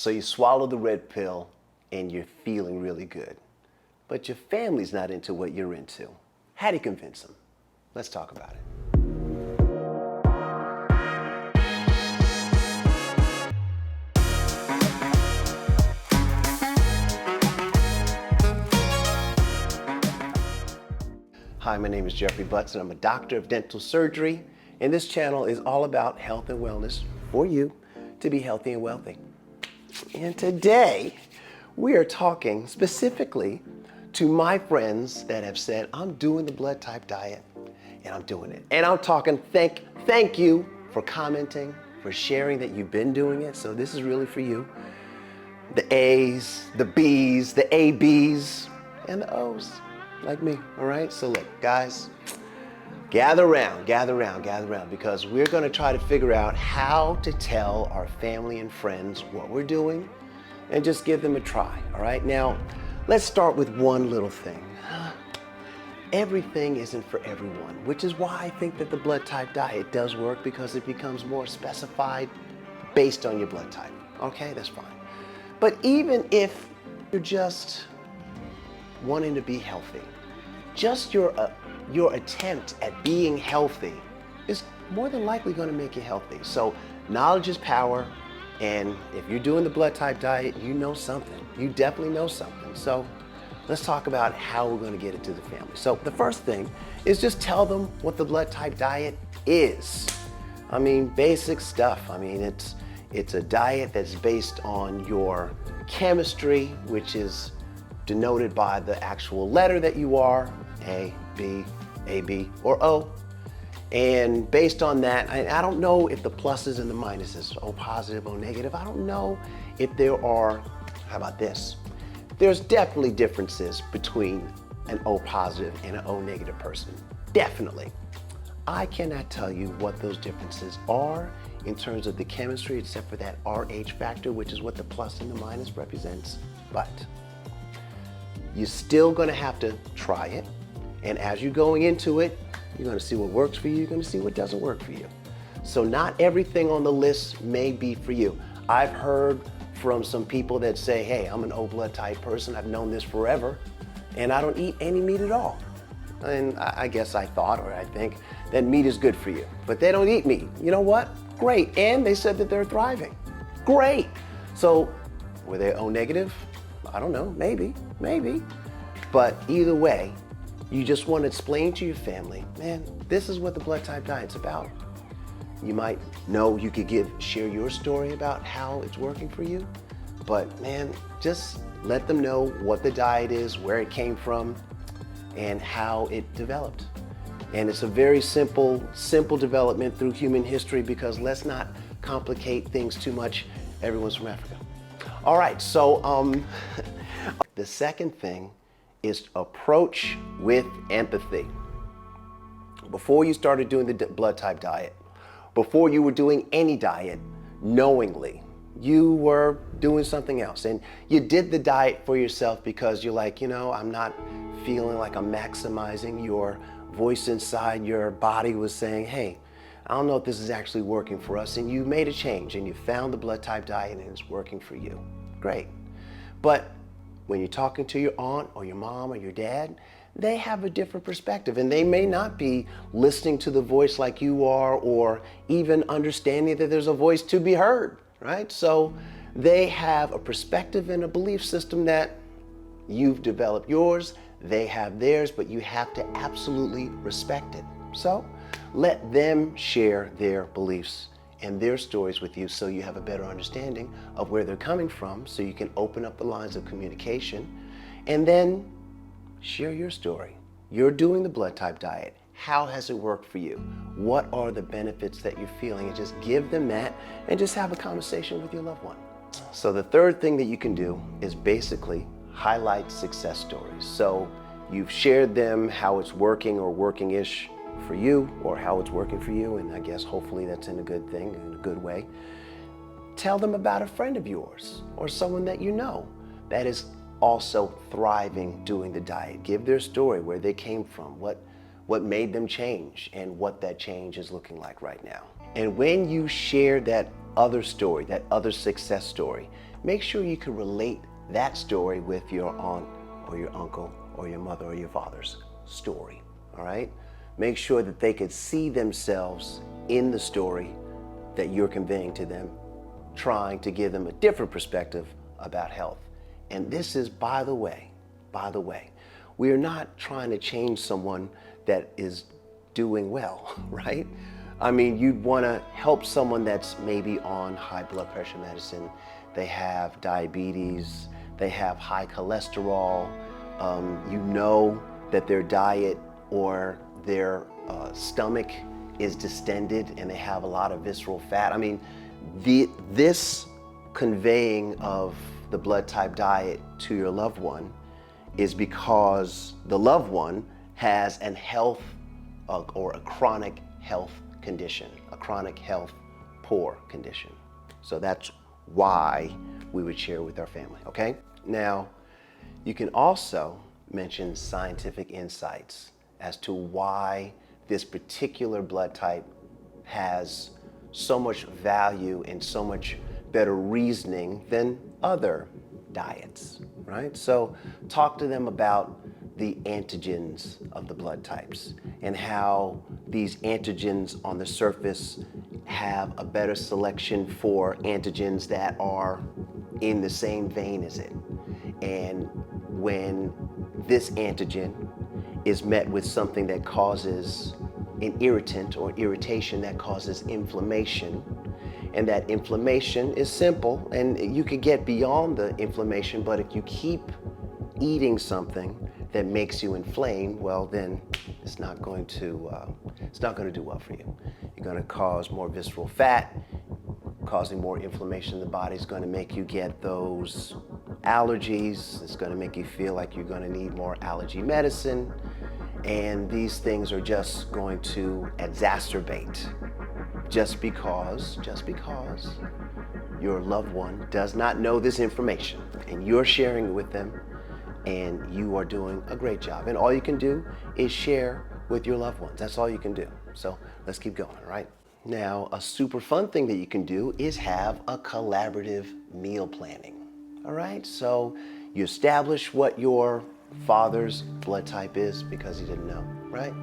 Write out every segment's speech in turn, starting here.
So you swallow the red pill and you're feeling really good. But your family's not into what you're into. How do you convince them? Let's talk about it. Hi, my name is Jeffrey Butts and I'm a doctor of dental surgery. And this channel is all about health and wellness for you to be healthy and wealthy. And today we are talking specifically to my friends that have said, I'm doing the blood type diet and I'm doing it. And I'm talking thank you for commenting, for sharing that you've been doing it. So this is really for you. The A's, the B's, the AB's, and the O's, like me, all right? So look, guys, gather around, because we're gonna try to figure out how to tell our family and friends what we're doing and just give them a try, all right? Now, let's start with one little thing. Everything isn't for everyone, which is why I think that the blood type diet does work, because it becomes more specified based on your blood type, okay? That's fine. But even if you're just wanting to be healthy, just your attempt at being healthy is more than likely going to make you healthy. So knowledge is power, and if you're doing the blood type diet, you know something. You definitely know something. So let's talk about how we're going to get it to the family. So the first thing is just tell them what the blood type diet is. I mean, basic stuff. I mean, it's a diet that's based on your chemistry, which is denoted by the actual letter that you are, A, B, AB, or O. And based on that, I don't know if the pluses and the minuses, O positive, O negative, I don't know if there are, how about this? There's definitely differences between an O positive and an O negative person, definitely. I cannot tell you what those differences are in terms of the chemistry, except for that RH factor, which is what the plus and the minus represents, but you're still gonna have to try it. And as you're going into it, you're gonna see what works for you, you're gonna see what doesn't work for you. So not everything on the list may be for you. I've heard from some people that say, hey, I'm an O blood type person, I've known this forever, and I don't eat any meat at all. And I guess I thought, or I think, that meat is good for you. But they don't eat meat. You know what? Great, and they said that they're thriving. Great. So were they O negative? I don't know, maybe. But either way, you just want to explain to your family, man, this is what the blood type diet's about. You might know you could share your story about how it's working for you, but man, just let them know what the diet is, where it came from, and how it developed. And it's a very simple development through human history, because let's not complicate things too much. Everyone's from Africa. All right, so the second thing is approach with empathy. Before you started doing the blood type diet, before you were doing any diet knowingly, you were doing something else. And you did the diet for yourself because you're like, you know, I'm not feeling like I'm maximizing. Your voice inside your body was saying, hey, I don't know if this is actually working for us. And you made a change and you found the blood type diet and it's working for you. Great. But when you're talking to your aunt or your mom or your dad, they have a different perspective, and they may not be listening to the voice like you are, or even understanding that there's a voice to be heard, right? So they have a perspective and a belief system that you've developed yours, they have theirs, but you have to absolutely respect it. So let them share their beliefs and their stories with you, so you have a better understanding of where they're coming from, so you can open up the lines of communication, and then share your story. You're doing the blood type diet. How has it worked for you? What are the benefits that you're feeling? And just give them that, and just have a conversation with your loved one. So the third thing that you can do is basically highlight success stories. So you've shared them how it's working or working-ish for you, or how it's working for you, and I guess hopefully that's in a good thing, in a good way. Tell them about a friend of yours or someone that you know that is also thriving doing the diet. Give their story, where they came from, what made them change, and what that change is looking like right now. And when you share that other story, that other success story, make sure you can relate that story with your aunt or your uncle or your mother or your father's story, all right? Make sure that they could see themselves in the story that you're conveying to them, trying to give them a different perspective about health. And this is, by the way, we are not trying to change someone that is doing well, right? I mean, you'd want to help someone that's maybe on high blood pressure medicine, they have diabetes, they have high cholesterol, you know that their diet or their stomach is distended and they have a lot of visceral fat. I mean, this conveying of the blood type diet to your loved one is because the loved one has an health or a chronic health condition, a chronic health poor condition. So that's why we would share with our family, okay? Now, you can also mention scientific insights as to why this particular blood type has so much value and so much better reasoning than other diets, right? So talk to them about the antigens of the blood types and how these antigens on the surface have a better selection for antigens that are in the same vein as it. And when this antigen is met with something that causes an irritant or irritation that causes inflammation, and that inflammation is simple and you could get beyond the inflammation, but if you keep eating something that makes you inflame, well then it's not going to do well for you. You're going to cause more visceral fat. Causing more inflammation in the body is going to make you get those allergies. It's going to make you feel like you're going to need more allergy medicine. And these things are just going to exacerbate just because your loved one does not know this information and you're sharing it with them and you are doing a great job. And all you can do is share with your loved ones. That's all you can do. So let's keep going, all right? Now, a super fun thing that you can do is have a collaborative meal planning, all right? So you establish what your father's blood type is because he didn't know, right?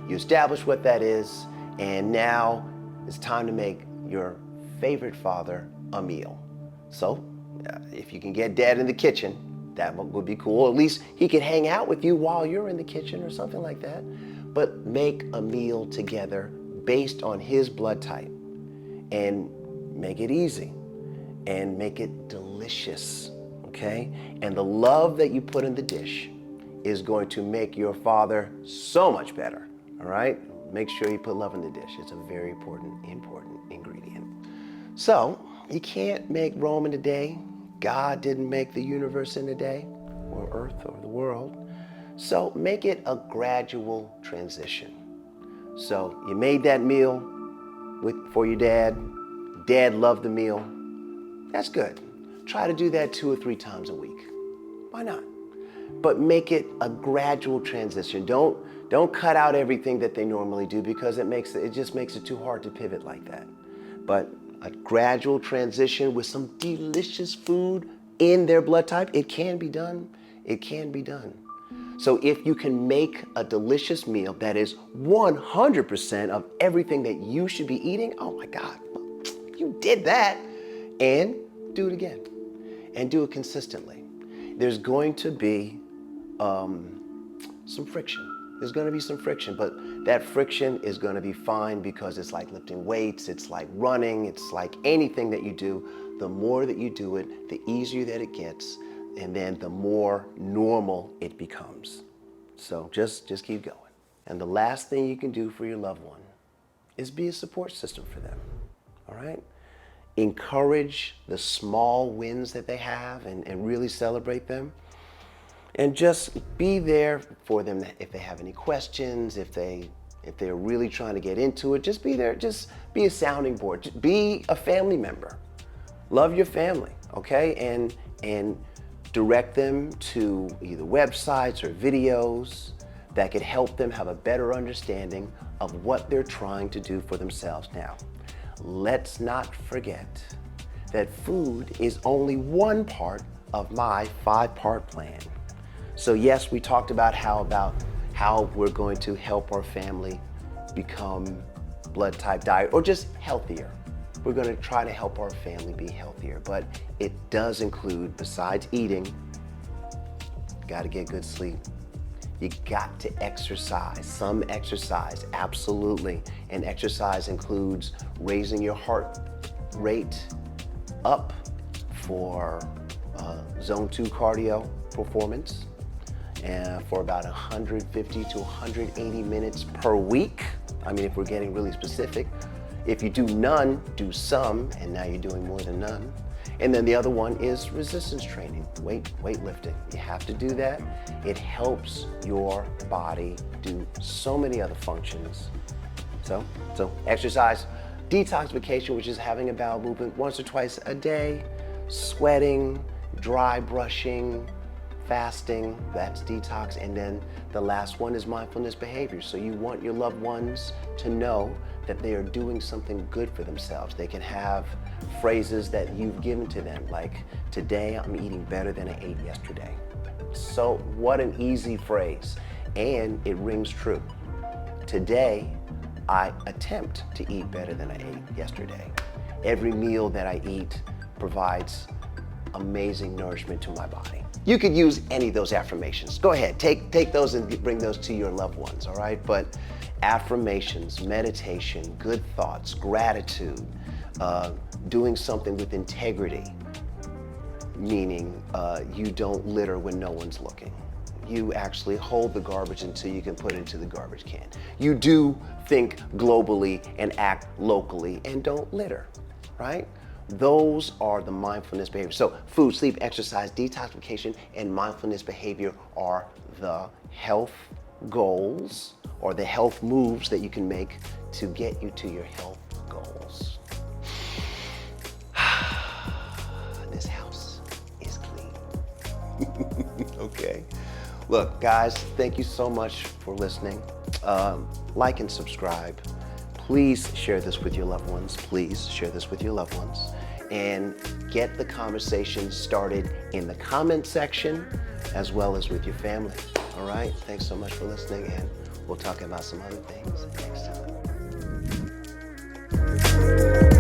You establish what that is, and now it's time to make your favorite father a meal. So if you can get dad in the kitchen, that would be cool. At least he could hang out with you while you're in the kitchen or something like that. But make a meal together based on his blood type and make it easy and make it delicious, okay? And the love that you put in the dish is going to make your father so much better, all right? Make sure you put love in the dish. It's a very important ingredient. So you can't make Rome in a day. God didn't make the universe in a day, or earth, or the world. So make it a gradual transition. So you made that meal for your dad. Dad loved the meal. That's good. Try to do that 2 or 3 times a week. Why not? But make it a gradual transition. Don't cut out everything that they normally do because it just makes it too hard to pivot like that. But a gradual transition with some delicious food in their blood type, it can be done. It can be done. So if you can make a delicious meal that is 100% of everything that you should be eating, oh my God, you did that. And do it again. And do it consistently. There's going to be some friction. There's going to be some friction, but that friction is going to be fine because it's like lifting weights, it's like running, it's like anything that you do. The more that you do it, the easier that it gets, and then the more normal it becomes. So just keep going. And the last thing you can do for your loved one is be a support system for them, all right? Encourage the small wins that they have and really celebrate them. And just be there for them if they have any questions, if they're really trying to get into it, just be there, just be a sounding board, just be a family member. Love your family, okay? And direct them to either websites or videos that could help them have a better understanding of what they're trying to do for themselves. Now, let's not forget that food is only one part of my 5-part plan. So yes, we talked about how we're going to help our family become blood type diet or just healthier. We're going to try to help our family be healthier, but it does include, besides eating, got to get good sleep. You got to exercise, some exercise, absolutely. And exercise includes raising your heart rate up for zone 2 cardio performance and for about 150 to 180 minutes per week. I mean, if we're getting really specific. If you do none, do some, and now you're doing more than none. And then the other one is resistance training, weightlifting. You have to do that. It helps your body do so many other functions. So exercise, detoxification, which is having a bowel movement once or twice a day, sweating, dry brushing, fasting, that's detox. And then the last one is mindfulness behavior. So you want your loved ones to know that they are doing something good for themselves. They can have phrases that you've given to them, like, today I'm eating better than I ate yesterday. So what an easy phrase, and it rings true. Today, I attempt to eat better than I ate yesterday. Every meal that I eat provides amazing nourishment to my body. You could use any of those affirmations. Go ahead, take those and bring those to your loved ones, all right? But affirmations, meditation, good thoughts, gratitude, doing something with integrity, meaning you don't litter when no one's looking. You actually hold the garbage until you can put it into the garbage can. You do think globally and act locally and don't litter, right? Those are the mindfulness behaviors. So food, sleep, exercise, detoxification, and mindfulness behavior are the health goals or the health moves that you can make to get you to your health goals. This house is clean. Okay. Look, guys, thank you so much for listening. Like and subscribe. Please share this with your loved ones. Please share this with your loved ones. And get the conversation started in the comment section as well as with your family. All right? Thanks so much for listening, and we'll talk about some other things next time.